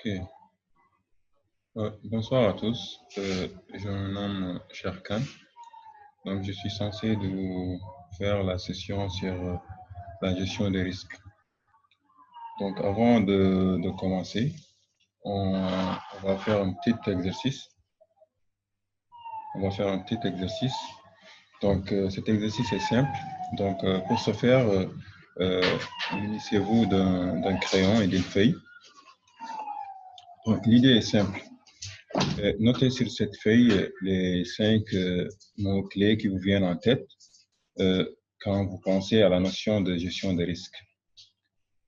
Ok. Bonsoir à tous. Je me nomme Sherkan. Donc, je suis censé de vous faire la session sur la gestion des risques. Donc, avant de commencer, on va faire un petit exercice. Donc, cet exercice est simple. Donc, pour ce faire, munissez-vous d'un crayon et d'une feuille. Donc, l'idée est simple. Notez sur cette feuille les 5 mots-clés qui vous viennent en tête quand vous pensez à la notion de gestion des risques.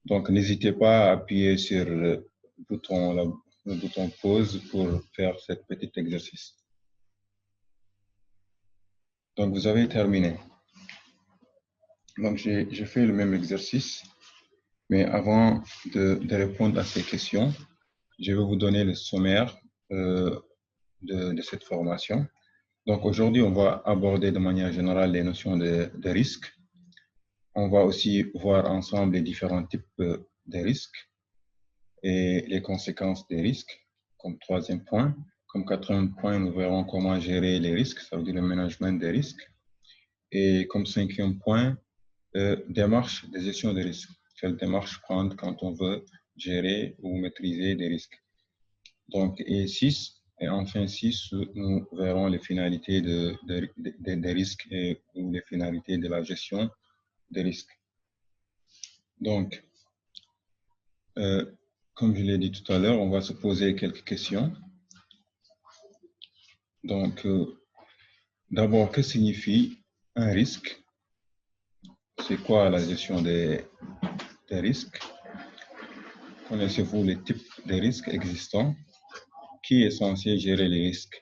Donc, n'hésitez pas à appuyer sur le bouton pause pour faire cet petit exercice. Donc, vous avez terminé. Donc, j'ai fait le même exercice, mais avant de répondre à ces questions, je vais vous donner le sommaire de cette formation. Donc aujourd'hui, on va aborder de manière générale les notions de risque. On va aussi voir ensemble les différents types de risques et les conséquences des risques comme troisième point. Comme quatrième point, nous verrons comment gérer les risques, ça veut dire le management des risques. Et comme cinquième point, démarche de gestion des risques. Quelle démarche prendre quand on veut gérer ou maîtriser des risques. Donc, et enfin 6, nous verrons les finalités des risques ou les finalités de la gestion des risques. Donc, comme je l'ai dit tout à l'heure, on va se poser quelques questions. Donc, d'abord, que signifie un risque? C'est quoi la gestion des risques? Connaissez-vous les types de risques existants? Qui est censé gérer les risques?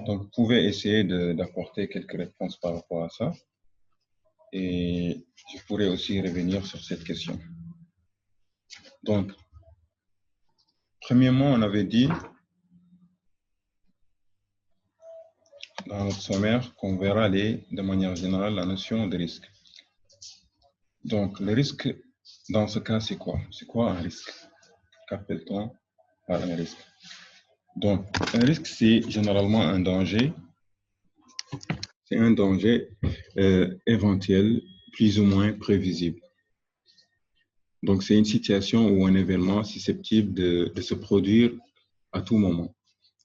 Donc, vous pouvez essayer d'apporter quelques réponses par rapport à ça. Et je pourrais aussi revenir sur cette question. Donc, premièrement, on avait dit dans notre sommaire qu'on verra de manière générale la notion de risque. Donc, le risque, dans ce cas, c'est quoi? C'est quoi un risque? Qu'appelle-t-on par un risque? Donc, un risque, c'est généralement un danger. C'est un danger éventuel, plus ou moins prévisible. Donc, c'est une situation ou un événement susceptible de se produire à tout moment.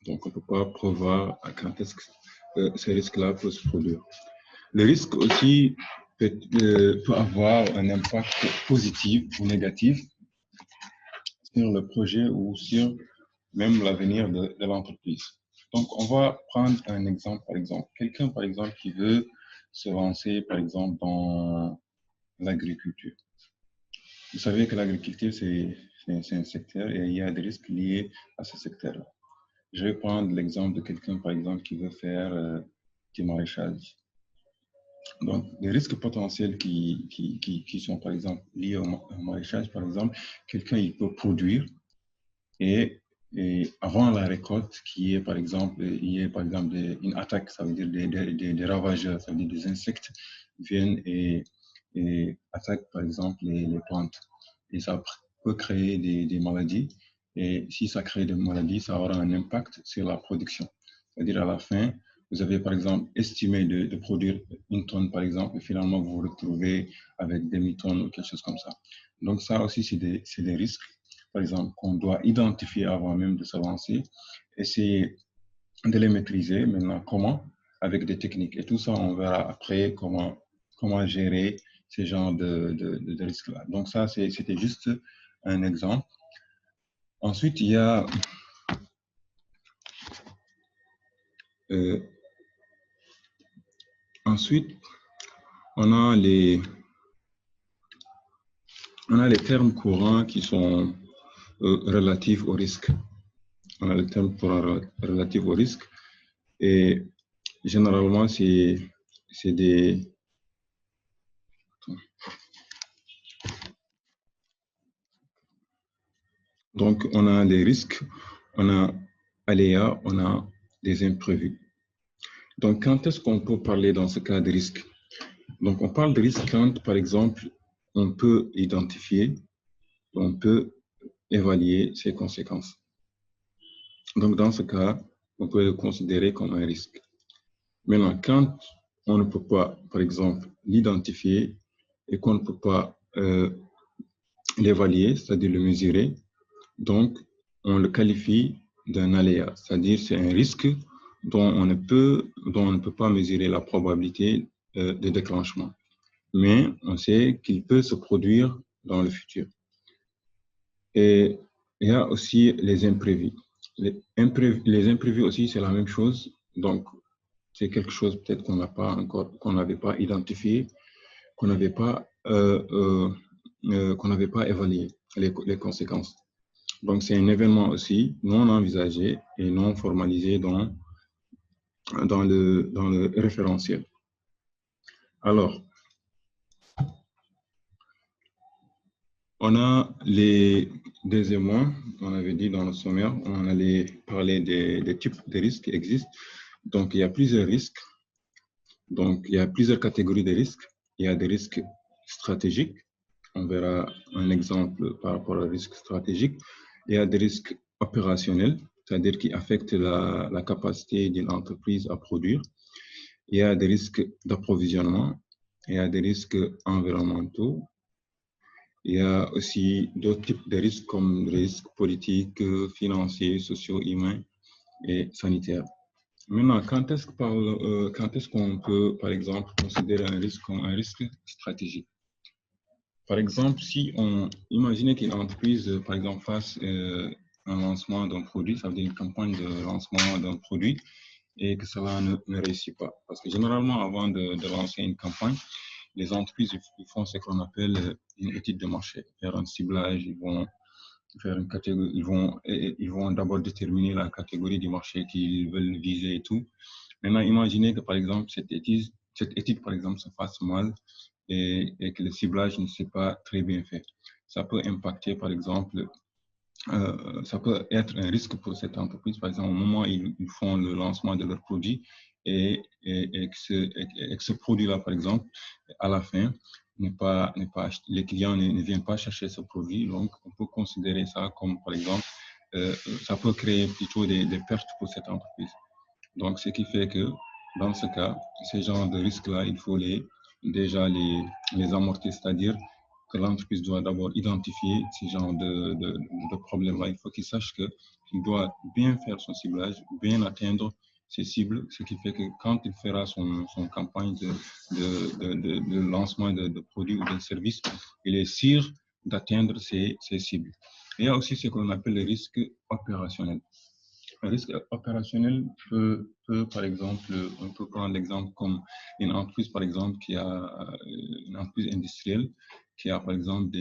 Donc, on ne peut pas prévoir quand est-ce que ce risque-là peut se produire. Le risque aussi peut avoir un impact positif ou négatif sur le projet ou sur même l'avenir de l'entreprise. Donc, on va prendre un exemple, par exemple. Quelqu'un, par exemple, qui veut se lancer, par exemple, dans l'agriculture. Vous savez que l'agriculture, c'est un secteur et il y a des risques liés à ce secteur-là. Je vais prendre l'exemple de quelqu'un, par exemple, qui veut faire du maraîchage. Donc, les risques potentiels qui sont, par exemple, liés au maraîchage, par exemple, quelqu'un, il peut produire et avant la récolte, il y a, par exemple, une attaque, ça veut dire des ravageurs, ça veut dire des insectes viennent et attaquent, par exemple, les plantes. Et ça peut créer des maladies. Et si ça crée des maladies, ça aura un impact sur la production. C'est-à-dire à la fin, vous avez par exemple estimé de produire 1 tonne par exemple, et finalement vous vous retrouvez avec demi-tonnes ou quelque chose comme ça. Donc ça aussi, c'est des risques, par exemple, qu'on doit identifier avant même de se lancer, essayer de les maîtriser. Maintenant, comment? Avec des techniques. Et tout ça, on verra après comment gérer ces genres de risques-là. Donc ça, c'était juste un exemple. Ensuite, il y a on a les termes courants qui sont relatifs au risque. On a les termes courants relatifs au risque et généralement, c'est des... Donc, on a les risques, on a aléas, on a des imprévus. Donc, quand est-ce qu'on peut parler dans ce cas de risque? Donc, on parle de risque quand, par exemple, on peut identifier, on peut évaluer ses conséquences. Donc, dans ce cas, on peut le considérer comme un risque. Maintenant, quand on ne peut pas, par exemple, l'identifier et qu'on ne peut pas l'évaluer, c'est-à-dire le mesurer, donc on le qualifie d'un aléa, c'est-à-dire c'est un risque dont on ne peut pas mesurer la probabilité de déclenchement. Mais on sait qu'il peut se produire dans le futur. Et il y a aussi les imprévus. Les imprévus aussi, c'est la même chose. Donc, c'est quelque chose peut-être qu'on n'avait pas identifié, qu'on n'avait pas évalué les conséquences. Donc, c'est un événement aussi non envisagé et non formalisé dans le référentiel. Alors, on a deuxièmement, on avait dit dans le sommaire, on allait parler des types de risques qui existent. Donc, il y a plusieurs risques. Donc, il y a plusieurs catégories de risques. Il y a des risques stratégiques. On verra un exemple par rapport aux risques stratégiques. Il y a des risques opérationnels, c'est-à-dire qui affectent la capacité d'une entreprise à produire. Il y a des risques d'approvisionnement. Il y a des risques environnementaux. Il y a aussi d'autres types de risques comme les risques politiques, financiers, sociaux, humains et sanitaires. Maintenant, quand est-ce qu'on peut, par exemple, considérer un risque comme un risque stratégique? Par exemple, si on imaginait qu'une entreprise, par exemple, fasse un lancement d'un produit, ça veut dire une campagne de lancement d'un produit, et que cela ne réussit pas. Parce que généralement, avant de lancer une campagne, les entreprises ils font ce qu'on appelle une étude de marché, faire un ciblage, ils vont faire une catégorie, ils vont d'abord déterminer la catégorie du marché qu'ils veulent viser et tout. Maintenant, imaginez que par exemple cette étude par exemple se fasse mal et que le ciblage ne soit pas très bien fait. Ça peut impacter par exemple, ça peut être un risque pour cette entreprise. Par exemple, au moment où ils font le lancement de leur produit et que ce produit-là, par exemple, à la fin, les clients ne viennent pas chercher ce produit. Donc, on peut considérer ça comme, par exemple, ça peut créer plutôt des pertes pour cette entreprise. Donc, ce qui fait que, dans ce cas, ces genres de risques-là, il faut déjà les amortir, c'est-à-dire que l'entreprise doit d'abord identifier ces genres de problèmes-là. Il faut qu'il sache qu'il doit bien faire son ciblage, bien atteindre ses cibles, ce qui fait que quand il fera son campagne de lancement de produits ou de services, il est sûr d'atteindre ses cibles. Il y a aussi ce qu'on appelle les risques opérationnels. Un risque opérationnel peut, par exemple, on peut prendre l'exemple comme une entreprise, par exemple, qui a une entreprise industrielle, qui a, par exemple,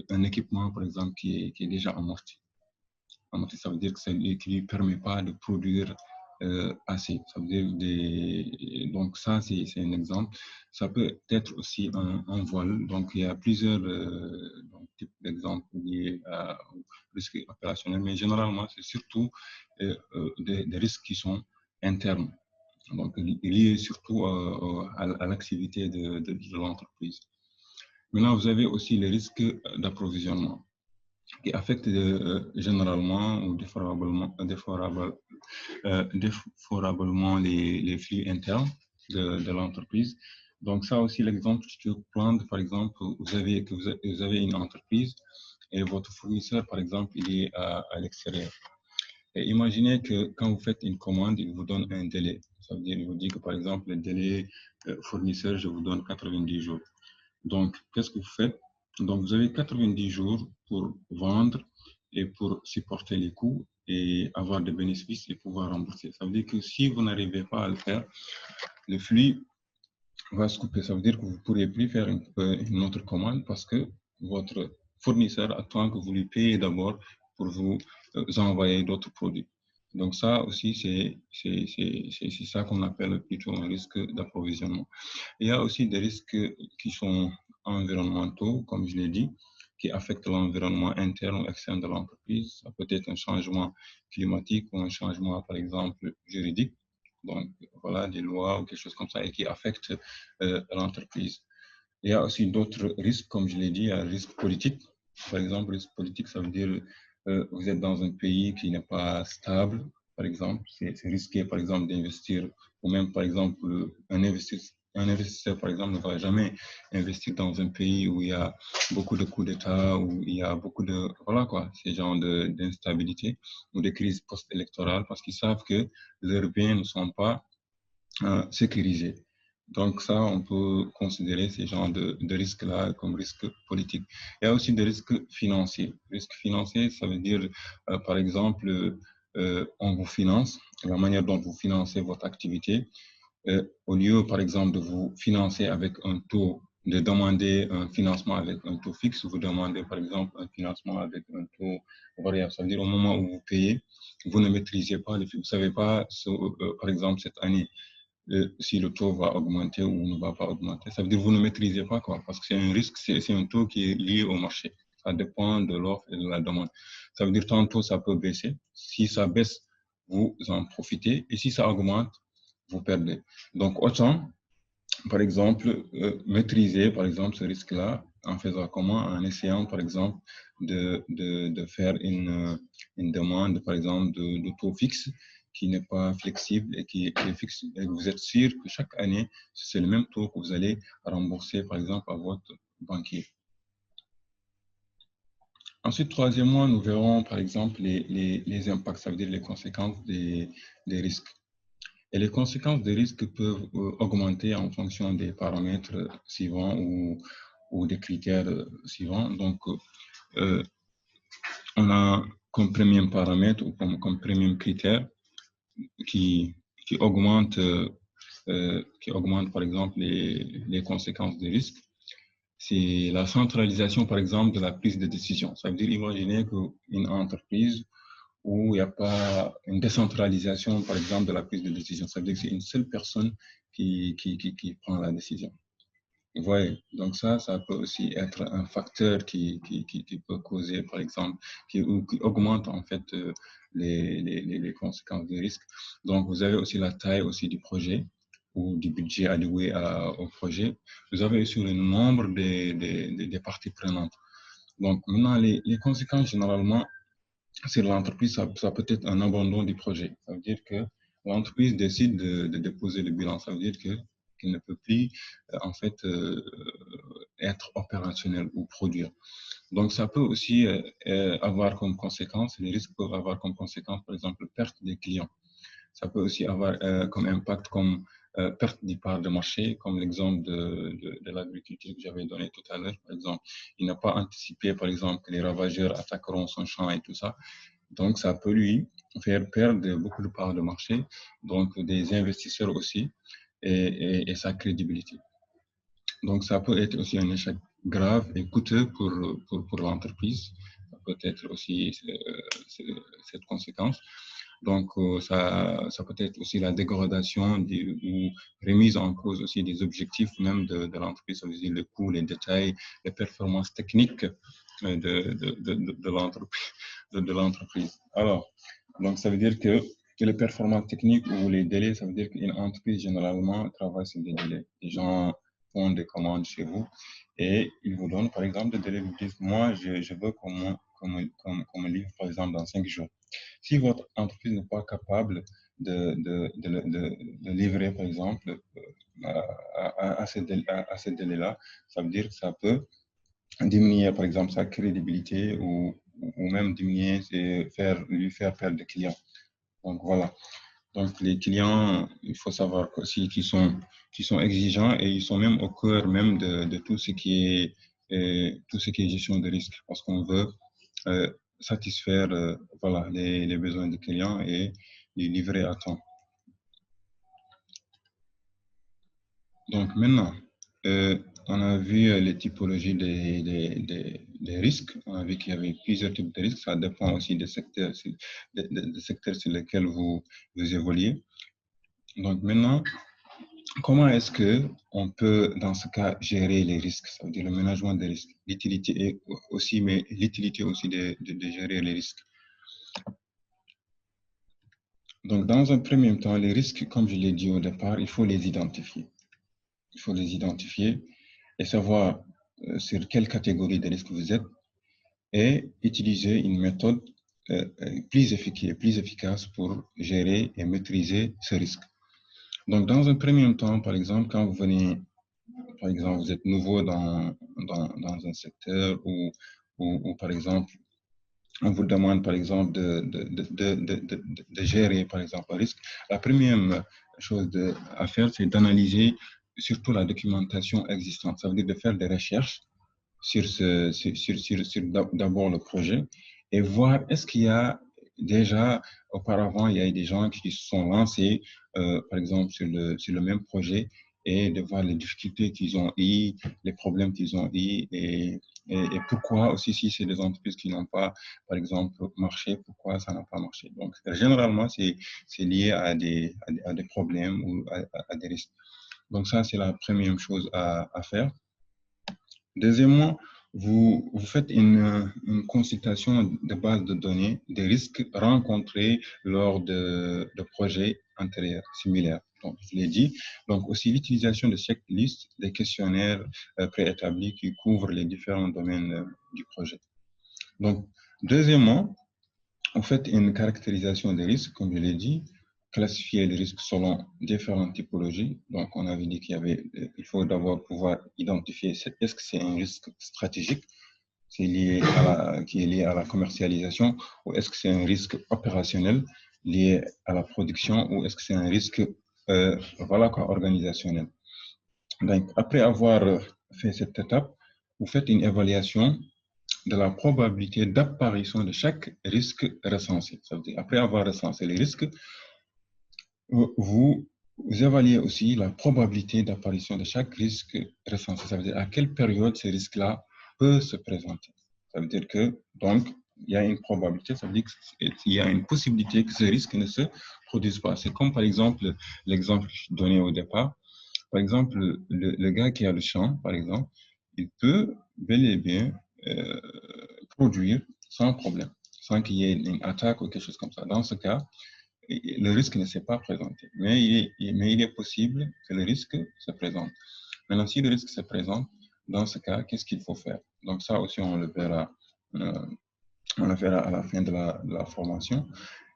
un équipement, par exemple, qui est déjà amorti. Amorti, ça veut dire que qui ne lui permet pas de produire assez. Ça veut dire donc ça, c'est un exemple. Ça peut être aussi un vol. Donc, il y a plusieurs types d'exemples liés au risque opérationnel, mais généralement, c'est surtout des risques qui sont internes, donc liés surtout à l'activité de l'entreprise. Maintenant, vous avez aussi les risques d'approvisionnement qui affectent généralement ou défavorablement les flux internes de l'entreprise. Donc ça aussi, l'exemple, je peux prendre, par exemple, vous avez une entreprise et votre fournisseur, par exemple, il est à l'extérieur. Et imaginez que quand vous faites une commande, il vous donne un délai. Ça veut dire, il vous dit que par exemple, le délai fournisseur, je vous donne 90 jours. Donc, qu'est-ce que vous faites? Donc, vous avez 90 jours pour vendre et pour supporter les coûts et avoir des bénéfices et pouvoir rembourser. Ça veut dire que si vous n'arrivez pas à le faire, le flux va se couper. Ça veut dire que vous ne pourrez plus faire une autre commande parce que votre fournisseur attend que vous lui payiez d'abord pour vous envoyer d'autres produits. Donc ça aussi, c'est ça qu'on appelle plutôt un risque d'approvisionnement. Il y a aussi des risques qui sont environnementaux, comme je l'ai dit, qui affectent l'environnement interne ou externe de l'entreprise. Ça peut être un changement climatique ou un changement, par exemple, juridique. Donc, voilà, des lois ou quelque chose comme ça et qui affectent l'entreprise. Il y a aussi d'autres risques, comme je l'ai dit, il y a le risque politique. Par exemple, risque politique, ça veut dire vous êtes dans un pays qui n'est pas stable, par exemple, c'est risqué, par exemple, d'investir, ou même, par exemple, un investisseur, par exemple, ne va jamais investir dans un pays où il y a beaucoup de coups d'État, où il y a beaucoup de, voilà quoi, ces genres d'instabilité ou de crises post-électorales, parce qu'ils savent que leurs biens ne sont pas sécurisés. Donc ça, on peut considérer ces genres de risques-là comme risques politiques. Il y a aussi des risques financiers. Risques financiers, ça veut dire, par exemple, on vous finance, la manière dont vous financez votre activité, au lieu, par exemple, de vous financer avec un taux, de demander un financement avec un taux fixe, vous demandez, par exemple, un financement avec un taux variable. Ça veut dire, au moment où vous payez, vous ne maîtrisez pas les flux. Vous ne savez pas, par exemple, cette année, si le taux va augmenter ou ne va pas augmenter. Ça veut dire que vous ne maîtrisez pas, quoi, parce que c'est un risque, c'est un taux qui est lié au marché. Ça dépend de l'offre et de la demande. Ça veut dire que tantôt, ça peut baisser. Si ça baisse, vous en profitez. Et si ça augmente, vous perdez. Donc, autant, par exemple, maîtriser, par exemple, ce risque-là en faisant comment? En essayant, par exemple, de faire une demande, par exemple, de taux fixe qui n'est pas flexible et qui est fixe. Et vous êtes sûr que chaque année, c'est le même taux que vous allez rembourser, par exemple, à votre banquier. Ensuite, troisièmement, nous verrons, par exemple, les impacts, ça veut dire les conséquences des risques. Et les conséquences des risques peuvent augmenter en fonction des paramètres suivants ou des critères suivants. Donc, on a comme premier paramètre ou comme premier critère qui, qui augmente, par exemple, les conséquences des risques. C'est la centralisation, par exemple, de la prise de décision. Ça veut dire, imaginez qu'une entreprise où il n'y a pas une décentralisation, par exemple, de la prise de décision. Ça veut dire que c'est une seule personne qui prend la décision. Vous voyez, donc ça peut aussi être un facteur qui peut causer, par exemple, qui augmente en fait les conséquences des risques. Donc, vous avez aussi la taille aussi du projet ou du budget alloué au projet. Vous avez aussi le nombre des parties prenantes. Donc, maintenant, les conséquences, généralement, sur l'entreprise, ça peut être un abandon du projet. Ça veut dire que l'entreprise décide de déposer le bilan. Ça veut dire qu'elle ne peut plus, en fait, être opérationnel ou produire. Donc, ça peut aussi avoir comme conséquence, les risques peuvent avoir comme conséquence, par exemple, perte des clients. Ça peut aussi avoir comme impact comme perte des parts de marché, comme l'exemple de l'agriculture que j'avais donné tout à l'heure, par exemple. Il n'a pas anticipé, par exemple, que les ravageurs attaqueront son champ et tout ça. Donc, ça peut lui faire perdre beaucoup de parts de marché, donc des investisseurs aussi, et sa crédibilité. Donc, ça peut être aussi un échec grave et coûteux pour l'entreprise. Ça peut être aussi cette conséquence. Donc, ça peut être aussi la dégradation ou remise en cause aussi des objectifs même de l'entreprise, ça veut dire le coût, les détails, les performances techniques de l'entreprise. Alors, donc ça veut dire que les performances techniques ou les délais, ça veut dire qu'une entreprise généralement travaille sur des délais. Les gens font des commandes chez vous et ils vous donnent par exemple des délais. Vous disent, moi, je veux qu'on me livre par exemple dans 5 jours. Si votre entreprise n'est pas capable de livrer, par exemple, à ces délais-là, ça veut dire que ça peut diminuer, par exemple, sa crédibilité ou même diminuer, lui faire perdre des clients. Donc, voilà. Donc, les clients, il faut savoir aussi qu'ils sont exigeants et ils sont même au cœur même de tout ce qui est gestion de risque parce qu'on veut satisfaire voilà, les besoins des clients et les livrer à temps. Donc maintenant, on a vu les typologies des risques. On a vu qu'il y avait plusieurs types de risques. Ça dépend aussi des secteurs, des secteurs sur lesquels vous évoluez. Donc maintenant, comment est-ce qu'on peut, dans ce cas, gérer les risques? Ça veut dire le management des risques. L'utilité aussi, mais l'utilité aussi de gérer les risques. Donc, dans un premier temps, les risques, comme je l'ai dit au départ, il faut les identifier. Il faut les identifier et savoir sur quelle catégorie de risques vous êtes et utiliser une méthode plus efficace pour gérer et maîtriser ce risque. Donc, dans un premier temps, par exemple, quand vous venez, par exemple, vous êtes nouveau dans un secteur ou par exemple, on vous demande, par exemple, de gérer, par exemple, un risque, la première chose à faire, c'est d'analyser surtout la documentation existante. Ça veut dire de faire des recherches sur d'abord le projet et voir est-ce qu'il y a déjà, auparavant, il y a des gens qui se sont lancés, par exemple, sur le même projet et de voir les difficultés qu'ils ont eues, les problèmes qu'ils ont eus et pourquoi aussi, si c'est des entreprises qui n'ont pas, par exemple, marché, pourquoi ça n'a pas marché. Donc, généralement, c'est lié à des problèmes ou à des risques. Donc, ça, c'est la première chose à faire. Deuxièmement, vous faites une consultation de base de données des risques rencontrés lors de projets antérieurs, similaires. Donc, je l'ai dit. Donc, aussi l'utilisation de checklists, des questionnaires préétablis qui couvrent les différents domaines du projet. Donc, deuxièmement, vous faites une caractérisation des risques, comme je l'ai dit, classifier les risques selon différentes typologies. Donc, on avait dit il faut d'abord pouvoir identifier est-ce que c'est un risque stratégique qui est lié à la commercialisation ou est-ce que c'est un risque opérationnel lié à la production ou est-ce que c'est un risque organisationnel. Donc, après avoir fait cette étape, vous faites une évaluation de la probabilité d'apparition de chaque risque recensé. Ça veut dire, après avoir recensé les risques, vous évaluez aussi la probabilité d'apparition de chaque risque recensé. Ça veut dire à quelle période ce risque-là peut se présenter. Ça veut dire que, donc, il y a une probabilité, ça veut dire qu'il y a une possibilité que ce risque ne se produise pas. C'est comme, par exemple, l'exemple donné au départ. Par exemple, le gars qui a le champ, par exemple, il peut bel et bien produire sans problème, sans qu'il y ait une attaque ou quelque chose comme ça. Dans ce cas, le risque ne s'est pas présenté, mais il est possible que le risque se présente. Maintenant, si le risque se présente, dans ce cas, qu'est-ce qu'il faut faire? Donc ça aussi, on le verra à la fin de la formation.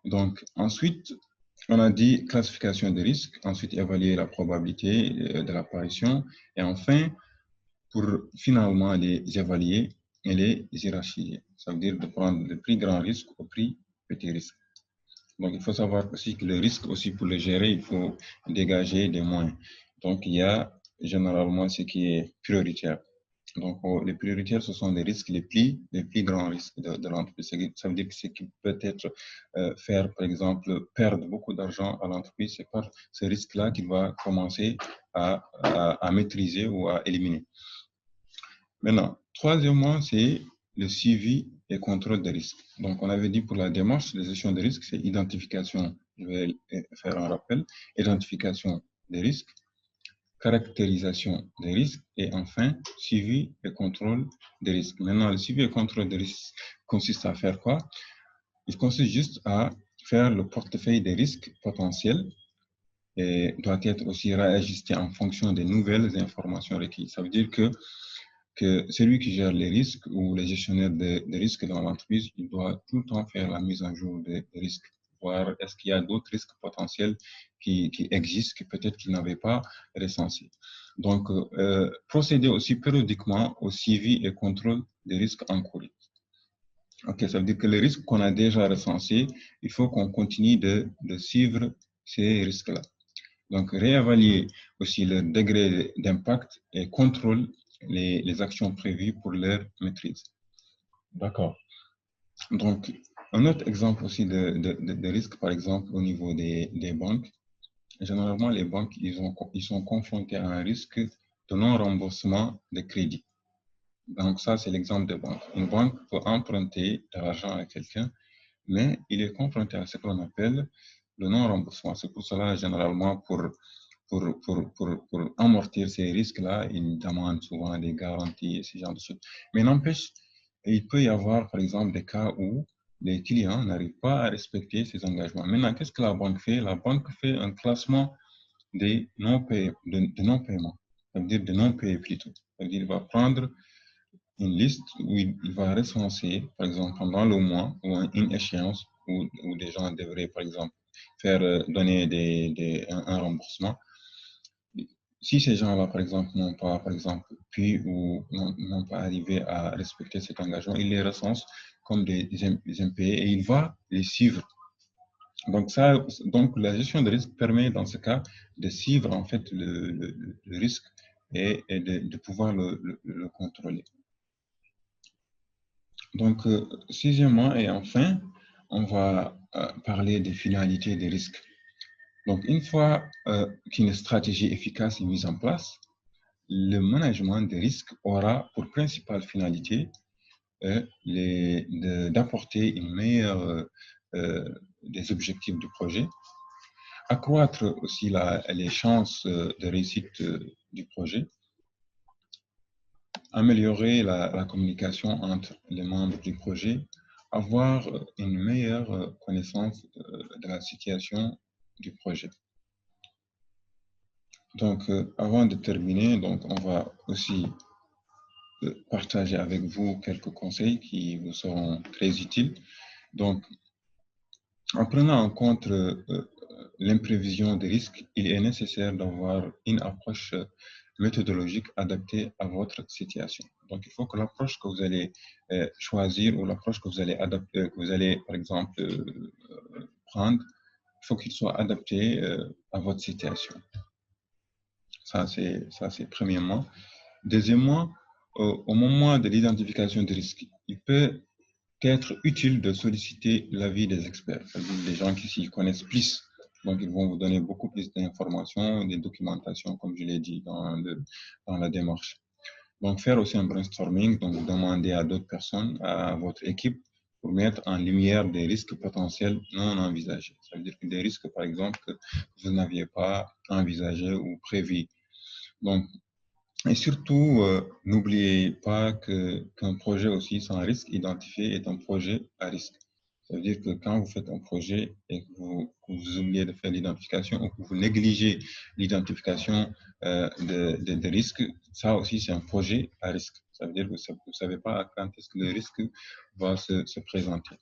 Donc ensuite, on a dit classification des risques, ensuite évaluer la probabilité de l'apparition, et enfin, pour finalement les évaluer et les hiérarchiser. Ça veut dire de prendre le plus grand risque au plus petit risque. Donc, il faut savoir aussi que le risque, aussi pour le gérer, il faut dégager des moyens. Donc, il y a généralement ce qui est prioritaire. Donc, les prioritaires, ce sont les risques les plus grands risques de l'entreprise. Ça veut dire que ce qui peut être faire, par exemple, perdre beaucoup d'argent à l'entreprise, c'est par ce risque-là qu'il va commencer à maîtriser ou à éliminer. Maintenant, troisièmement, c'est le suivi et contrôle des risques. Donc, on avait dit pour la démarche de gestion des risques, c'est identification, je vais faire un rappel, identification des risques, caractérisation des risques et enfin, suivi et contrôle des risques. Maintenant, le suivi et contrôle des risques consiste à faire quoi? Il consiste juste à faire le portefeuille des risques potentiels et doit être aussi réajusté en fonction des nouvelles informations requises. Ça veut dire que celui qui gère les risques ou les gestionnaires de risques dans l'entreprise, il doit tout le temps faire la mise à jour des risques, voir est-ce qu'il y a d'autres risques potentiels qui existent, que peut-être qu'ils n'avaient pas recensés. Donc, procéder aussi périodiquement au suivi et contrôle des risques encourus. Ok, ça veut dire que les risques qu'on a déjà recensés, il faut qu'on continue de suivre ces risques-là. Donc, réévaluer aussi le degré d'impact et contrôle les actions prévues pour leur maîtrise. D'accord. Donc, un autre exemple aussi de risque, par exemple, au niveau des banques. Généralement, les banques, ils sont confrontés à un risque de non-remboursement de crédit. Donc, ça, c'est l'exemple de banque. Une banque peut emprunter de l'argent à quelqu'un, mais il est confronté à ce qu'on appelle le non-remboursement. C'est pour cela, généralement, pour amortir ces risques-là, ils demandent souvent des garanties et ce genre de choses. Mais n'empêche, il peut y avoir, par exemple, des cas où les clients n'arrivent pas à respecter ces engagements. Maintenant, qu'est-ce que la banque fait? La banque fait un classement des non-paiements, ça veut dire de non-payés plutôt. Ça veut dire qu'il va prendre une liste où il va recenser, par exemple, pendant le mois ou une échéance où des gens devraient, par exemple, faire donner un remboursement. Si ces gens-là, par exemple, n'ont pas, par exemple, pu ou n'ont pas arrivé à respecter cet engagement, il les recense comme des impayés et il va les suivre. Donc, la gestion de risque permet, dans ce cas, de suivre en fait le risque et de pouvoir le contrôler. Donc, sixièmement et enfin, on va parler des finalités des risques. Donc, une fois qu'une stratégie efficace est mise en place, le management des risques aura pour principale finalité d'apporter une meilleure des objectifs du projet, accroître aussi les chances de réussite du projet, améliorer la communication entre les membres du projet, avoir une meilleure connaissance de la situation du projet. Donc, avant de terminer, donc, on va aussi partager avec vous quelques conseils qui vous seront très utiles. Donc, en prenant en compte l'imprévision des risques, il est nécessaire d'avoir une approche méthodologique adaptée à votre situation. Donc, il faut que l'approche que vous allez choisir ou l'approche que vous allez adapter, que vous allez, par exemple, prendre, il faut qu'il soit adapté à votre situation. Ça, c'est premièrement. Deuxièmement, au moment de l'identification des risques, il peut être utile de solliciter l'avis des experts, c'est-à-dire des gens qui s'y connaissent plus. Donc, ils vont vous donner beaucoup plus d'informations, des documentations, comme je l'ai dit dans la démarche. Donc, faire aussi un brainstorming, donc demander à d'autres personnes, à votre équipe, pour mettre en lumière des risques potentiels non envisagés. Ça veut dire que des risques, par exemple, que vous n'aviez pas envisagés ou prévus. Donc, et surtout, n'oubliez pas qu'un projet aussi sans risque identifié est un projet à risque. Ça veut dire que quand vous faites un projet et que vous oubliez de faire l'identification ou que vous négligez l'identification des risques, ça aussi c'est un projet à risque. Ça veut dire que vous ne savez pas quand est-ce que le risque va se présenter.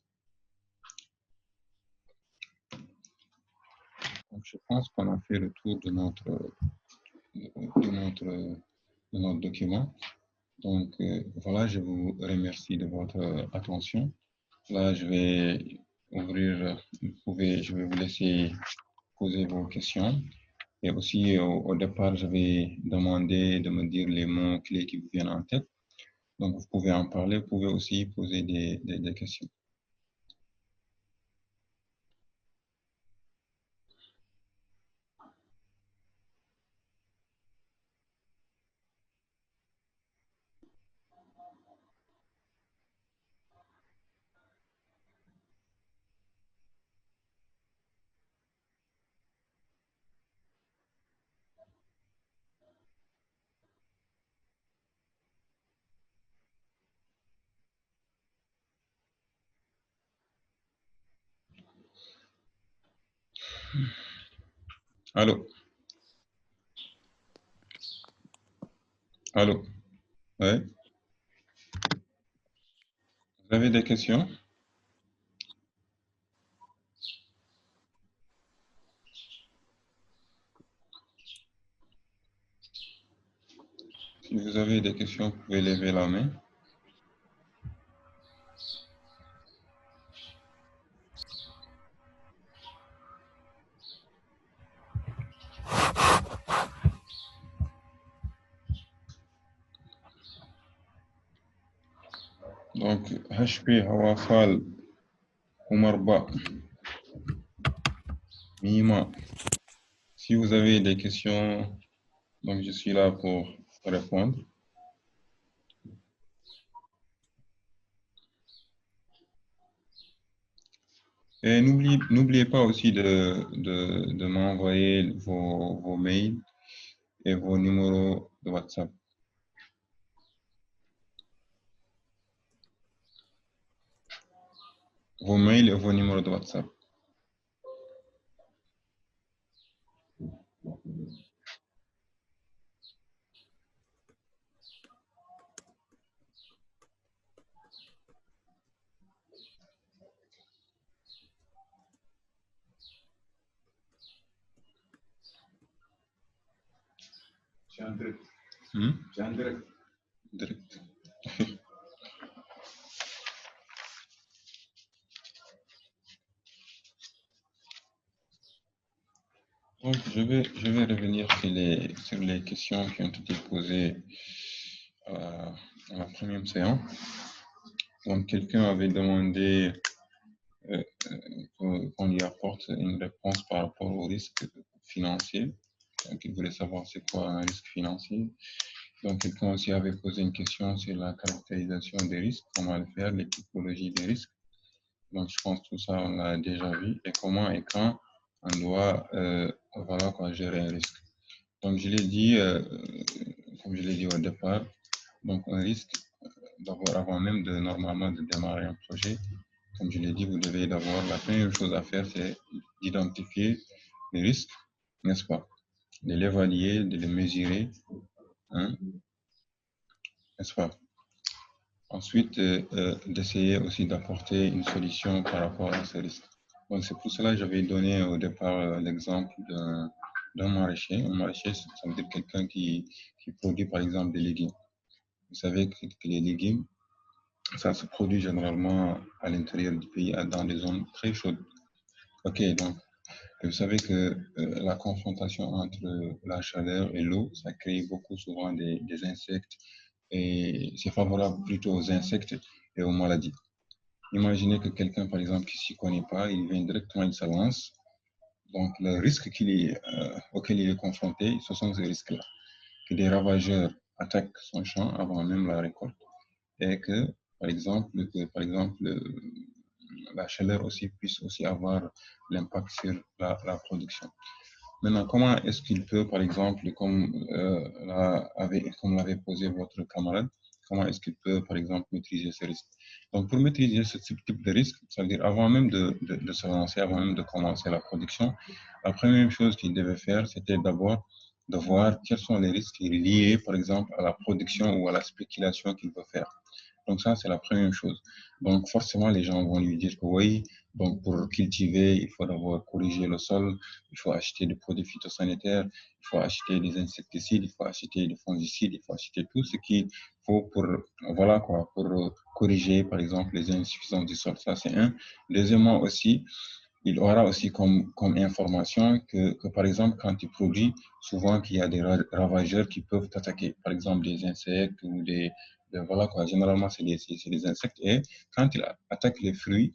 Donc, je pense qu'on a fait le tour de notre document. Donc, voilà, je vous remercie de votre attention. Là, je vais ouvrir, je vais vous laisser poser vos questions. Et aussi, au départ, je vais demander de me dire les mots clés qui vous viennent en tête. Donc, vous pouvez en parler, vous pouvez aussi poser des questions. Allô? Allô? Oui? Vous avez des questions? Si vous avez des questions, vous pouvez lever la main. Donc, HP, Hawafal, Oumarba, Mima. Si vous avez des questions, donc je suis là pour répondre. Et n'oubliez pas aussi de m'envoyer vos mails et vos numéros de WhatsApp. Vos mails et vos numéros de WhatsApp. Hmm? Direct. Donc, je vais revenir sur les questions qui ont été posées à la première séance. Donc, quelqu'un avait demandé qu'on lui apporte une réponse par rapport au risque financier. Donc, il voulait savoir c'est quoi un risque financier. Donc, quelqu'un aussi avait posé une question sur la caractérisation des risques, comment le faire, les typologies des risques. Donc, je pense que tout ça, on l'a déjà vu. Et comment et quand on doit voilà, quoi, gérer un risque. Donc, je l'ai dit, comme je l'ai dit au départ, donc un risque, d'abord, avant même de normalement de démarrer un projet, comme je l'ai dit, vous devez d'abord, la première chose à faire, c'est d'identifier les risques, n'est-ce pas? De l'évaluer, de les mesurer, hein, n'est-ce pas? Ensuite, d'essayer aussi d'apporter une solution par rapport à ces risques. Donc, c'est pour cela que j'avais donné au départ l'exemple d'un maraîcher. Un maraîcher, ça veut dire quelqu'un qui produit par exemple des légumes. Vous savez que les légumes, ça se produit généralement à l'intérieur du pays, dans des zones très chaudes. Ok, donc vous savez que la confrontation entre la chaleur et l'eau, ça crée beaucoup souvent des insectes et c'est favorable plutôt aux insectes et aux maladies. Imaginez que quelqu'un, par exemple, qui ne s'y connaît pas, il vient directement, il se lance. Donc, le risque auquel il est confronté, ce sont ces risques-là. Que des ravageurs attaquent son champ avant même la récolte et que, par exemple, la chaleur aussi puisse aussi avoir l'impact sur la production. Maintenant, comment est-ce qu'il peut, par exemple, comme l'avait posé votre camarade, comment est-ce qu'il peut, par exemple, maîtriser ces risques? Donc, pour maîtriser ce type de risque, ça veut dire avant même de se lancer, avant même de commencer la production, la première chose qu'il devait faire, c'était d'abord de voir quels sont les risques liés, par exemple, à la production ou à la spéculation qu'il veut faire. Donc ça, c'est la première chose. Donc forcément, les gens vont lui dire que oui, donc pour cultiver, il faut d'abord corriger le sol, il faut acheter des produits phytosanitaires, il faut acheter des insecticides, il faut acheter des fongicides, il faut acheter tout ce qu'il faut pour, voilà quoi, pour corriger par exemple les insuffisances du sol. Ça, c'est un. Deuxièmement aussi, il aura aussi comme information que, par exemple, quand tu produis, souvent qu'il y a des ravageurs qui peuvent t'attaquer, par exemple des insectes ou voilà quoi, généralement c'est des insectes, et quand ils attaquent les fruits,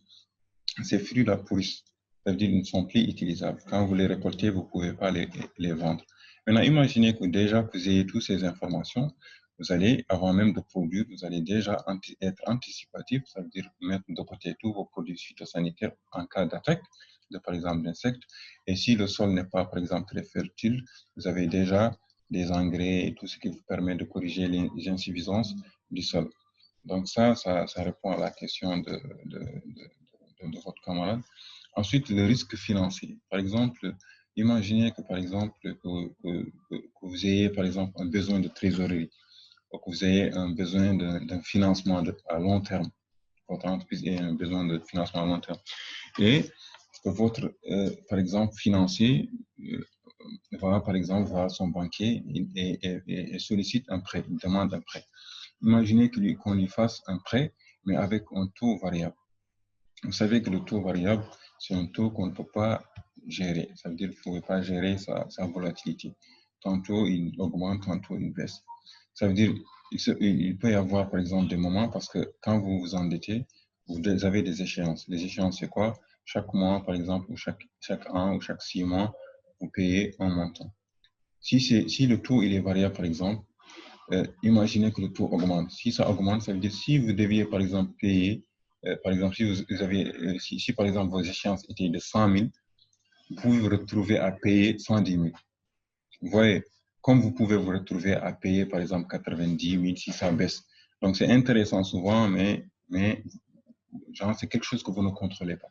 ces fruits-là pourrissent, c'est-à-dire qu'ils ne sont plus utilisables. Quand vous les récoltez, vous ne pouvez pas les vendre. Maintenant, imaginez que déjà que vous ayez toutes ces informations, vous allez, avant même de produire, vous allez déjà être anticipatif, ça veut dire mettre de côté tous vos produits phytosanitaires en cas d'attaque, par exemple d'insectes. Et si le sol n'est pas, par exemple, très fertile, vous avez déjà des engrais et tout ce qui vous permet de corriger les insuffisances du sol. Donc ça répond à la question de votre camarade. Ensuite, le risque financier. Par exemple, imaginez que, par exemple, que vous ayez, par exemple, un besoin de trésorerie, ou que vous ayez un besoin d'un financement à long terme. Votre entreprise ait un besoin de financement à long terme. Et que votre, par exemple, financier, va, par exemple, voir son banquier et sollicite un prêt, il demande un prêt. Imaginez qu'on lui fasse un prêt, mais avec un taux variable. Vous savez que le taux variable, c'est un taux qu'on ne peut pas gérer. Ça veut dire que vous ne pouvez pas gérer sa volatilité. Tantôt il augmente, tantôt il baisse. Ça veut dire il peut y avoir, par exemple, des moments, parce que quand vous vous endettez, vous avez des échéances. Les échéances, c'est quoi? Chaque mois, par exemple, ou chaque an, ou chaque 6 mois, vous payez un montant. Si le taux il est variable, par exemple, imaginez que le taux augmente. Si ça augmente, ça veut dire si vous deviez, par exemple, payer, par exemple, si vous avez, si, par exemple vos échéances étaient de 100 000, vous pouvez vous retrouver à payer 110 000. Vous voyez, comme vous pouvez vous retrouver à payer, par exemple, 90 000 si ça baisse. Donc, c'est intéressant souvent, mais genre, c'est quelque chose que vous ne contrôlez pas.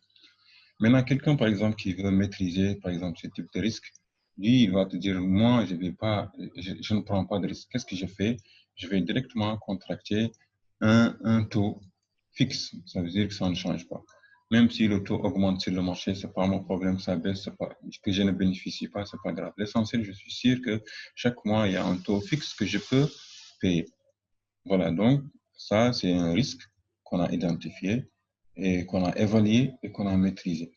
Maintenant, quelqu'un, par exemple, qui veut maîtriser, par exemple, ce type de risque, lui, il va te dire, moi, je ne prends pas de risque. Qu'est-ce que je fais? Je vais directement contracter un taux fixe. Ça veut dire que ça ne change pas. Même si le taux augmente sur le marché, ce n'est pas mon problème, ça baisse, pas, que je ne bénéficie pas, ce n'est pas grave. L'essentiel, je suis sûr que chaque mois, il y a un taux fixe que je peux payer. Voilà, donc ça, c'est un risque qu'on a identifié et qu'on a évalué et qu'on a maîtrisé.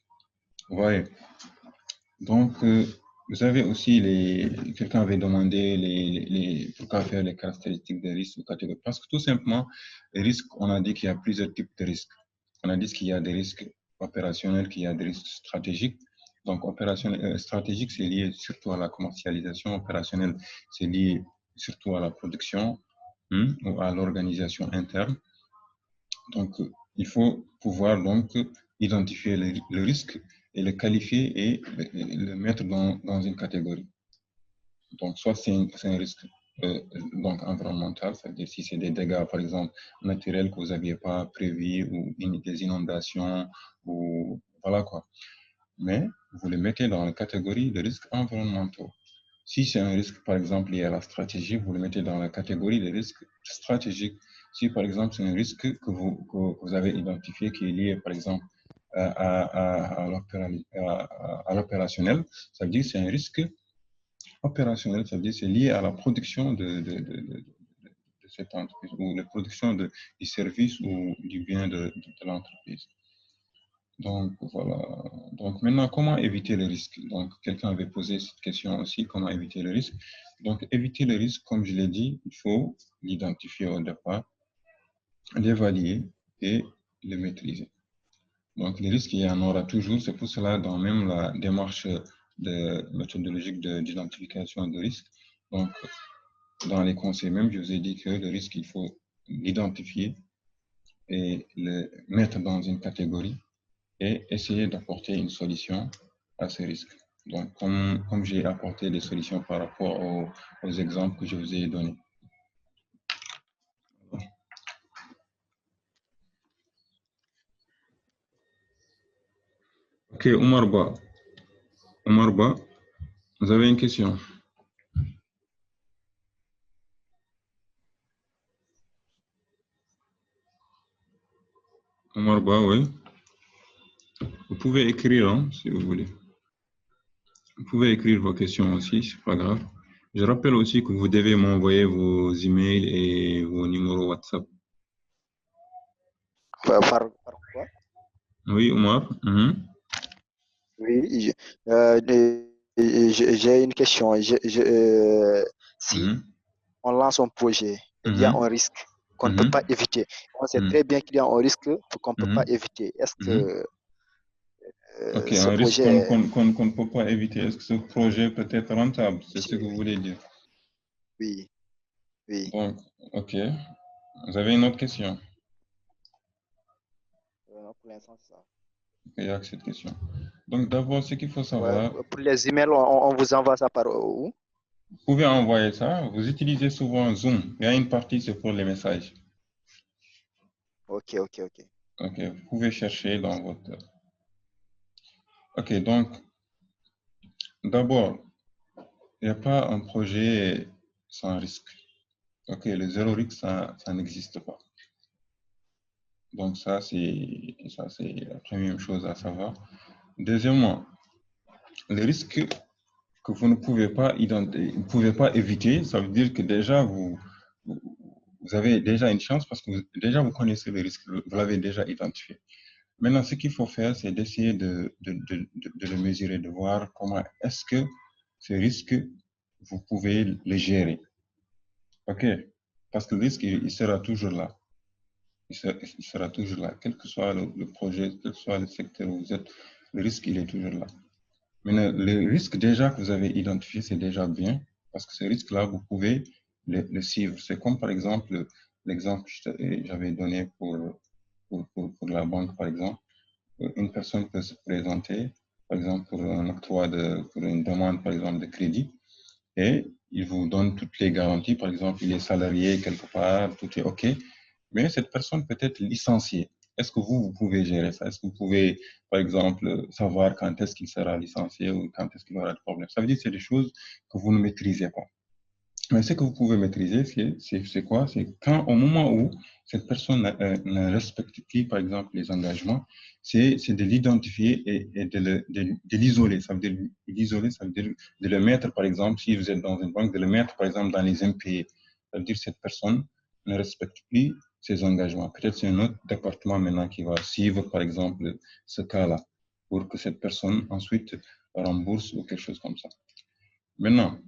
Vous voyez. Donc, vous avez aussi quelqu'un avait demandé pourquoi faire les caractéristiques des risques ou catégories. Parce que tout simplement, les risques, on a dit qu'il y a plusieurs types de risques. On a dit qu'il y a des risques opérationnels, qu'il y a des risques stratégiques. Donc, opérationnel, stratégique, c'est lié surtout à la commercialisation. Opérationnel, c'est lié surtout à la production ou à l'organisation interne. Donc, il faut pouvoir donc identifier le risque et le qualifier et le mettre dans une catégorie. Donc, soit c'est un risque donc environnemental, c'est-à-dire si c'est des dégâts, par exemple, naturels que vous n'aviez pas prévus ou des inondations ou voilà quoi. Mais vous les mettez dans la catégorie de risques environnementaux. Si c'est un risque, par exemple, lié à la stratégie, vous le mettez dans la catégorie des risques stratégiques. Si, par exemple, c'est un risque que vous avez identifié qui est lié, par exemple, à l'opérationnel, ça veut dire que c'est un risque opérationnel, ça veut dire que c'est lié à la production de cette entreprise ou la production du service ou du bien de l'entreprise. Donc, voilà. Donc, maintenant, comment éviter le risque? Donc, quelqu'un avait posé cette question aussi, comment éviter le risque? Donc, éviter le risque, comme je l'ai dit, il faut l'identifier au départ, l'évaluer et le maîtriser. Donc, les risques, il y en aura toujours. C'est pour cela, dans même la démarche méthodologique d'identification de risque, donc, dans les conseils même, je vous ai dit que le risque, il faut l'identifier et le mettre dans une catégorie et essayer d'apporter une solution à ces risques. Donc, comme j'ai apporté des solutions par rapport aux exemples que je vous ai donnés. Ok, Omar Ba. Omar Ba, vous avez une question? Omar Ba, oui. Vous pouvez écrire, hein, si vous voulez. Vous pouvez écrire vos questions aussi, c'est pas grave. Je rappelle aussi que vous devez m'envoyer vos emails et vos numéros WhatsApp. Par quoi? Oui, Omar. Oui, j'ai une question. Si on lance un projet, il y a un risque qu'on ne peut pas éviter. On sait très bien qu'il y a un risque qu'on ne peut pas éviter. Est-ce que ok, ce un risque projet... qu'on ne peut pas éviter. Est-ce que ce projet peut être rentable? C'est ce que vous voulez dire? Oui, oui. Donc, ok. Vous avez une autre question? Non, pour l'instant, c'est ça. Il y a que cette question. Donc, d'abord, ce qu'il faut savoir... Pour les emails, on vous envoie ça par où? Vous pouvez envoyer ça. Vous utilisez souvent Zoom. Il y a une partie, c'est pour les messages. Ok. Ok, vous pouvez chercher dans votre... Ok, donc, d'abord, il n'y a pas un projet sans risque. Ok, le zéro risque, ça n'existe pas. Donc, ça, c'est la première chose à savoir. Deuxièmement, le risque que vous ne pouvez pas éviter, ça veut dire que déjà, vous avez déjà une chance parce que déjà, vous connaissez le risque, vous l'avez déjà identifié. Maintenant, ce qu'il faut faire, c'est d'essayer de le mesurer, de voir comment est-ce que ce risque, vous pouvez le gérer. OK? Parce que le risque, il sera toujours là. Il sera toujours là. Quel que soit le projet, quel que soit le secteur où vous êtes, le risque, il est toujours là. Maintenant, le risque déjà que vous avez identifié, c'est déjà bien. Parce que ce risque-là, vous pouvez le suivre. C'est comme, par exemple, l'exemple que j'avais donné pour la banque, par exemple. Une personne peut se présenter, par exemple, pour un octroi pour une demande, par exemple, de crédit, et il vous donne toutes les garanties. Par exemple, il est salarié quelque part, tout est OK, mais cette personne peut être licenciée. Est-ce que vous pouvez gérer ça? Est-ce que vous pouvez, par exemple, savoir quand est-ce qu'il sera licencié ou quand est-ce qu'il aura des problèmes? Ça veut dire que c'est des choses que vous ne maîtrisez pas. Mais ce que vous pouvez maîtriser, c'est quoi? C'est quand, au moment où cette personne ne respecte plus, par exemple, les engagements, c'est de l'identifier et de l'isoler. Ça veut dire l'isoler, ça veut dire de le mettre, par exemple, si vous êtes dans une banque, de le mettre, par exemple, dans les impayés. Ça veut dire que cette personne ne respecte plus ses engagements. Peut-être c'est un autre département maintenant qui va suivre, par exemple, ce cas-là, pour que cette personne ensuite rembourse ou quelque chose comme ça. Maintenant,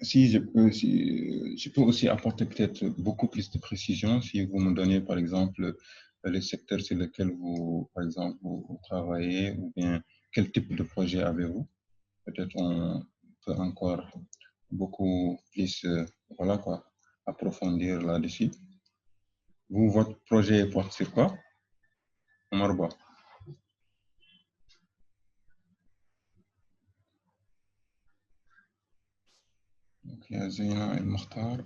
si je peux aussi apporter peut-être beaucoup plus de précision si vous me donnez, par exemple, les secteurs sur lesquels vous, par exemple, vous travaillez ou bien quel type de projet avez-vous. Peut-être on peut encore beaucoup plus, voilà quoi, approfondir là-dessus. Vous, votre projet porte sur quoi? Omar Ba. Ok, Zeyna El Mokhtar.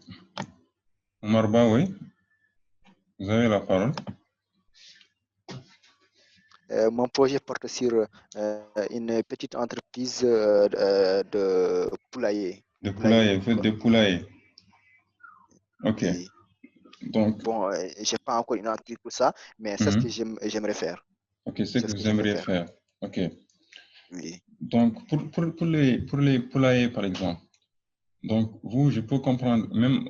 Omar Ba, oui, vous avez la parole. Mon projet porte sur une petite entreprise de poulailler. De poulailler, vous faites des poulaillers. Ok. Oui. Donc, Bon, je n'ai pas encore une entreprise pour ça, mais c'est ce que j'aimerais faire. ok, c'est ce que vous aimeriez faire. Ok. Oui. Donc, pour les poulaillers, par exemple, donc vous, je peux comprendre, même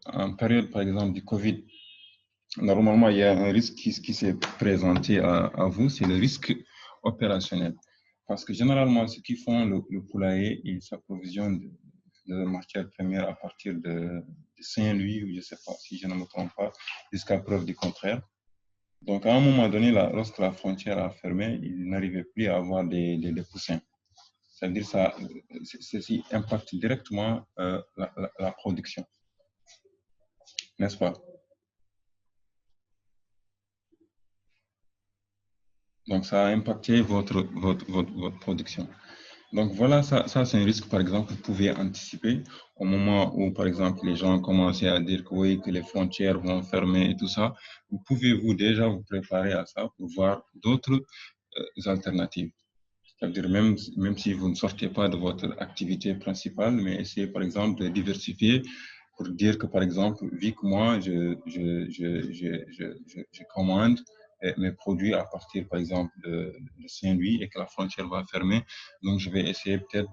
en période, par exemple, du Covid, normalement, il y a un risque qui s'est présenté à vous, c'est le risque opérationnel. Parce que généralement, ceux qui font le poulailler, ils s'approvisionnent de matières premières à partir de Saint-Louis, ou je ne sais pas, si je ne me trompe pas, jusqu'à preuve du contraire. Donc, à un moment donné, lorsque la frontière a fermé, ils n'arrivaient plus à avoir des poussins. C'est-à-dire que ceci impacte directement la production, n'est-ce pas? Donc, ça a impacté votre production. Donc, voilà, ça c'est un risque, par exemple, que vous pouvez anticiper au moment où, par exemple, les gens commençaient à dire que oui, que les frontières vont fermer et tout ça. Vous pouvez vous déjà vous préparer à ça pour voir d'autres alternatives. C'est-à-dire même si vous ne sortez pas de votre activité principale, mais essayez par exemple de diversifier pour dire que par exemple, vu que moi, je commande mes produits à partir par exemple de Saint-Louis et que la frontière va fermer, donc je vais essayer peut-être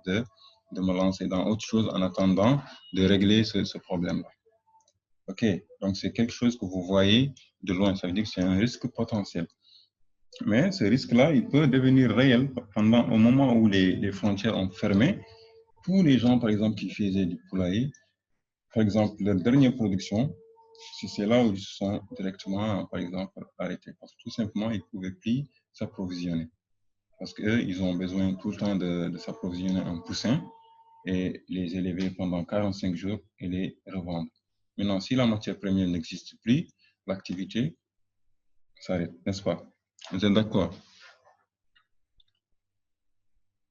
de me lancer dans autre chose en attendant de régler ce problème-là. OK, donc c'est quelque chose que vous voyez de loin, ça veut dire que c'est un risque potentiel. Mais ce risque-là, il peut devenir réel au moment où les frontières ont fermé. Tous les gens, par exemple, qui faisaient du poulailler, par exemple, leur dernière production, c'est là où ils se sont directement, par exemple, arrêtés. Parce que tout simplement, ils ne pouvaient plus s'approvisionner. Parce qu'eux, ils ont besoin tout le temps de s'approvisionner en poussins et les élever pendant 45 jours et les revendre. Maintenant, si la matière première n'existe plus, l'activité s'arrête, n'est-ce pas? Vous êtes d'accord?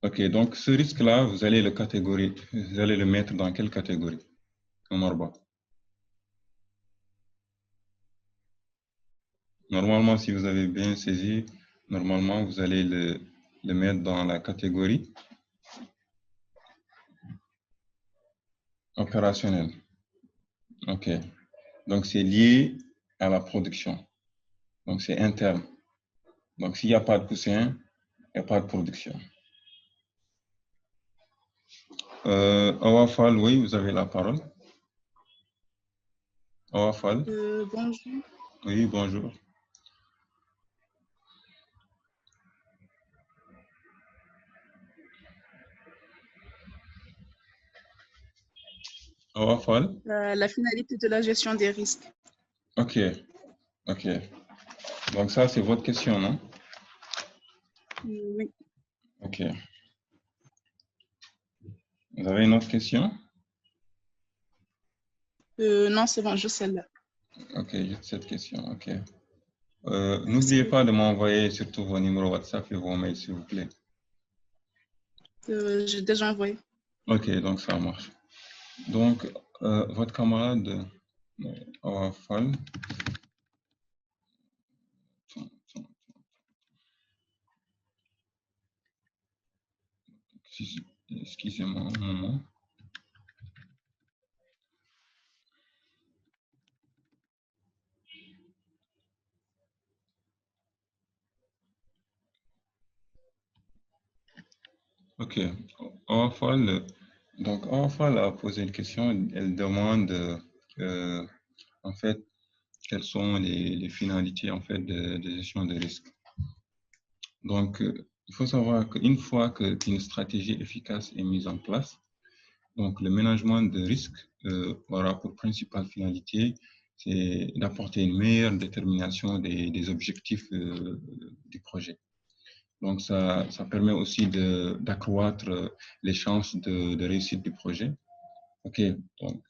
Ok, donc ce risque-là, vous allez le mettre dans quelle catégorie, Omar Ba? Normalement, si vous avez bien saisi, normalement, vous allez le mettre dans la catégorie opérationnelle. Ok, donc c'est lié à la production. Donc c'est interne. Donc s'il n'y a pas de poussin, il n'y a pas de production. Awafal, oui, vous avez la parole. Awafal. Bonjour. Oui, bonjour. Awafal. La finalité de la gestion des risques. Ok, ok. Donc ça, c'est votre question, non? Oui. Ok. Vous avez une autre question? Non, c'est bon, juste celle-là. Ok, juste cette question, ok. N'oubliez pas de m'envoyer surtout vos numéros WhatsApp et vos mails, s'il vous plaît. J'ai déjà envoyé. Ok, donc ça marche. Donc, votre camarade Awafal, excusez-moi un moment. Ok. Donc, Awafal a posé une question. Elle demande en fait quelles sont les finalités en fait de gestion de risque. Donc, il faut savoir qu'une fois qu'une stratégie efficace est mise en place, donc le management de risque aura pour principale finalité, c'est d'apporter une meilleure détermination des objectifs du projet. Donc, ça permet aussi d'accroître les chances de réussite du projet. OK, donc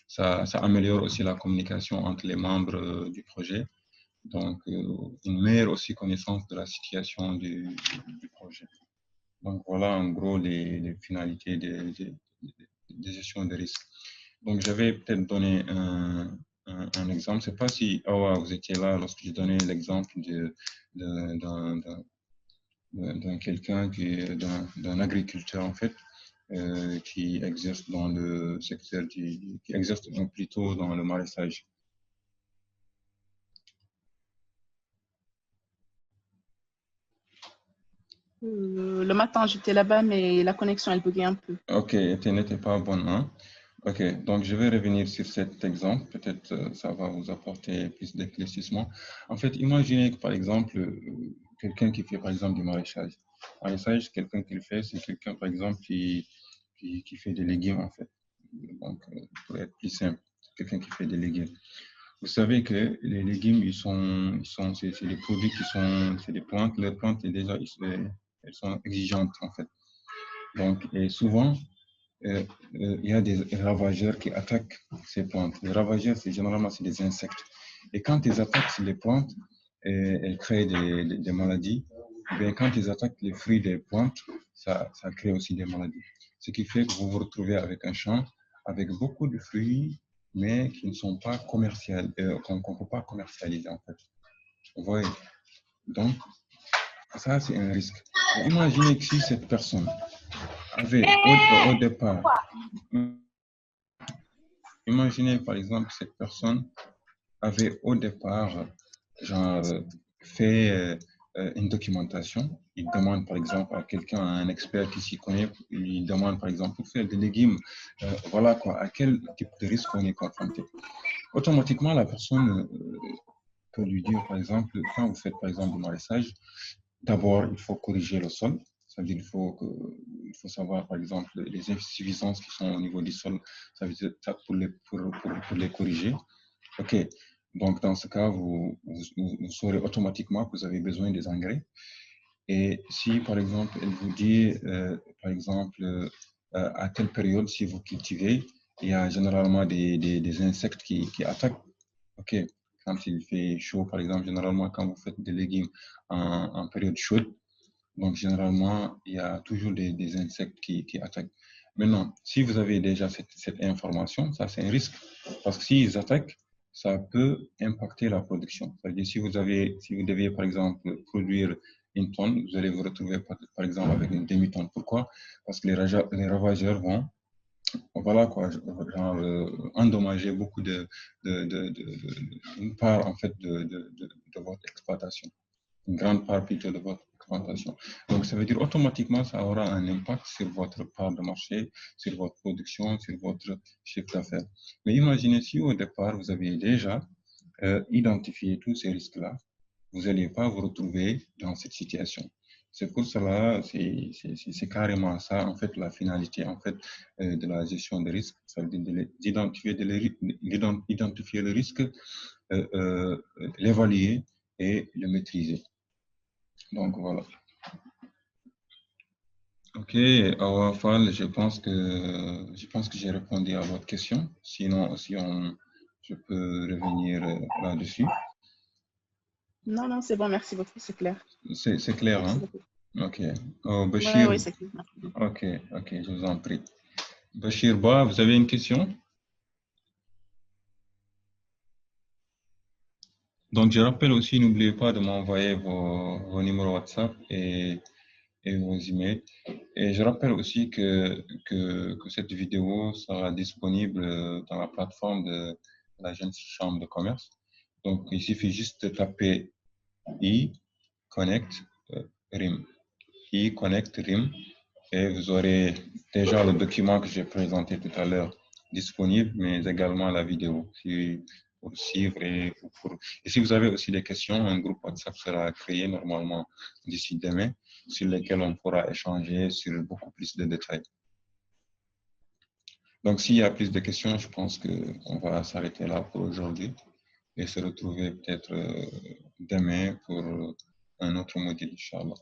ça améliore aussi la communication entre les membres du projet. Donc, une meilleure aussi connaissance de la situation du projet. Donc, voilà en gros les finalités des gestions de risque. Donc, je vais peut-être donner un exemple. Je ne sais pas si Awa, vous étiez là lorsque je donnais l'exemple d'un quelqu'un d'un agriculteur en fait qui exerce dans le secteur qui exerce plutôt dans le maraîchage. Le matin, j'étais là-bas, mais la connexion, elle buguait un peu. Ok, Internet n'est pas bonne, hein? Ok, donc je vais revenir sur cet exemple. Peut-être ça va vous apporter plus d'éclaircissement. En fait, imaginez que par exemple, quelqu'un qui fait par exemple du maraîchage. Maraîchage, quelqu'un qui le fait, c'est quelqu'un par exemple qui fait des légumes en fait. Donc, pour être plus simple, quelqu'un qui fait des légumes. Vous savez que les légumes, c'est des produits c'est des plantes. Les plantes, déjà, elles sont exigeantes en fait. Donc, et souvent, il y a des ravageurs qui attaquent ces plantes. Les ravageurs, généralement, c'est des insectes. Et quand ils attaquent les plantes, elles créent des maladies. Et bien, quand ils attaquent les fruits des plantes, ça crée aussi des maladies. Ce qui fait que vous vous retrouvez avec un champ avec beaucoup de fruits, mais qui ne sont pas commercialisés, qu'on ne peut pas commercialiser en fait. Vous voyez? Donc, ça, c'est un risque. Imaginez que si cette personne avait au départ, imaginez par exemple que cette personne avait au départ genre, fait une documentation. Il demande par exemple à quelqu'un, à un expert qui s'y connaît, il demande par exemple pour faire des légumes, voilà quoi, à quel type de risque on est confronté. Automatiquement, la personne peut lui dire par exemple, quand vous faites par exemple du maraîchage, d'abord il faut corriger le sol. Ça veut dire il faut savoir, par exemple, les insuffisances qui sont au niveau du sol, ça veut dire ça pour les corriger. OK. Donc, dans ce cas, vous saurez automatiquement que vous avez besoin des engrais. Et si, par exemple, elle vous dit, par exemple, à telle période, si vous cultivez, il y a généralement des insectes qui attaquent. OK. Quand il fait chaud, par exemple, généralement, quand vous faites des légumes en période chaude, donc généralement, il y a toujours des insectes qui attaquent. Maintenant, si vous avez déjà cette information, ça c'est un risque. Parce que s'ils attaquent, ça peut impacter la production. C'est-à-dire si vous deviez par exemple produire une tonne, vous allez vous retrouver par exemple avec une demi-tonne. Pourquoi? Parce que les ravageurs vont, voilà quoi, genre, endommager beaucoup une part en fait de votre exploitation, une grande part plutôt de votre exploitation. Donc, ça veut dire automatiquement, ça aura un impact sur votre part de marché, sur votre production, sur votre chiffre d'affaires. Mais imaginez si au départ, vous avez déjà identifié tous ces risques-là, vous n'allez pas vous retrouver dans cette situation. C'est pour cela, c'est carrément ça, en fait, la finalité en fait, de la gestion des risques, ça veut dire d'identifier le risque, l'évaluer et le maîtriser. Donc voilà. Ok, Awa Fall, je pense que j'ai répondu à votre question. Sinon, je peux revenir là-dessus. Non, non, c'est bon, merci beaucoup, c'est clair. C'est clair, Merci hein? beaucoup. Ok. Ouais, Bachir, oui, c'est clair. ok, je vous en prie. Bachir Ba, vous avez une question? Donc, je rappelle aussi, n'oubliez pas de m'envoyer vos numéros WhatsApp et vos emails. Et je rappelle aussi que cette vidéo sera disponible dans la plateforme de l'Agence Chambre de commerce. Donc, il suffit juste de taper i-connect RIM. I-connect RIM. Et vous aurez déjà le document que j'ai présenté tout à l'heure disponible, mais également la vidéo pour suivre et si vous avez aussi des questions, un groupe WhatsApp sera créé normalement d'ici demain, sur lesquels on pourra échanger sur beaucoup plus de détails. Donc, s'il y a plus de questions, je pense qu'on va s'arrêter là pour aujourd'hui et se retrouver peut-être demain pour un autre module, Inch'Allah.